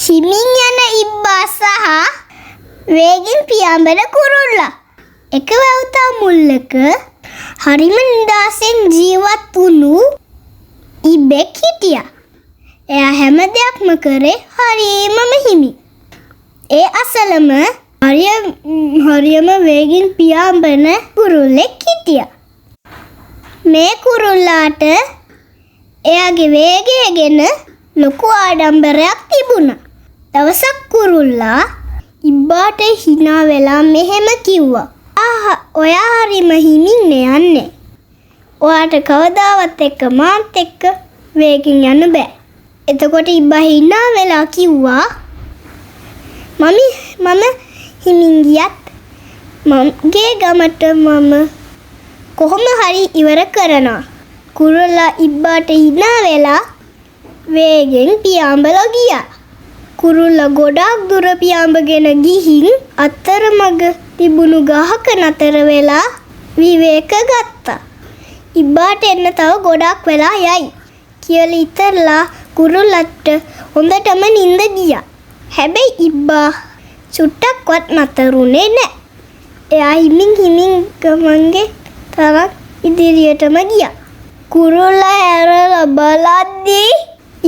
හිමින් යන ඉබ්බා සහ වේගෙන් පියාඹන කුරුල්ලා. එක වැව්තා මුල්ලක හරිම නිදහසෙන් ජීවත් වුණු ඉබ්බෙක් හිටියා. එයා හැම දෙයක්ම කරේ හරියම හිමි. ඒ අසලම හරියම වේගෙන් පියාඹන කුරුල්ලෙක් හිටියා. මේ කුරුල්ලාට එයාගේ වේගය ගැන ලොකු ආඩම්බරයක් තිබුණා. දවසක් කුරුල්ලා ඉබ්බාට hina වෙලා මෙහෙම කිව්වා. ඔයා හරිම හිමින් යන්නේ. ඔයාට කවදාවත් එක්ක මාත් එක්ක වේගෙන් යන්න බෑ. එතකොට ඉබ්බා hina වෙලා කිව්වා මම හිමින් ගියත් මගේ ගමට මම කොහොම හරි ඉවර කරනවා. කුරුල්ලා ඉබ්බාට hina වෙලා වේගෙන් පියාඹලා ගියා. කුරුල්ලා ගොඩාක් දුර පියාඹගෙන ගිහින් අතරමඟ තිබුණු ගහක නතර වෙලා විවේක ගත්තා. ඉබ්බාට එන්න තව ගොඩාක් වෙලා යයි කියලා ඉතරලා කුරුල්ලට හොඳටම නිින්ද ගියා. හැබැයි ඉබ්බා චුට්ටක්වත් නතරුනේ නැහැ. එයා හිමින් ගමන්ගේ තරම් ඉදිරියටම ගියා. කුරුල්ලා හැරලා බලද්දී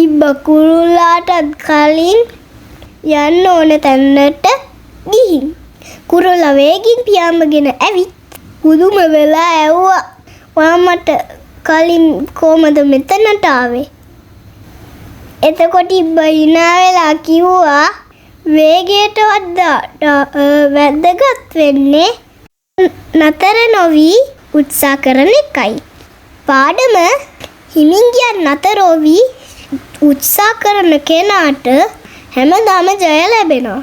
ඉබ්බා කුරුල්ලාටත් කලින් යන්න ඕන තැනට ගිහින් කුරුල්ලා වේගින් පියාඹගෙන ඇවිත් පුදුම වෙලා ඇව්වා. ඔයා මට කලින් කොහමද මෙතනට ආවේ? එතකොට ඉබ්බා hina වෙලා කිව්වා වේගයට වැදගත් වෙන්නේ නතර නොවි උත්සාහ කරන එකයි. පාඩම හිමින් ගියත් නතර නොවි උත්සාහ කරන කෙනාට හැමදාම ජය ලැබෙනවා.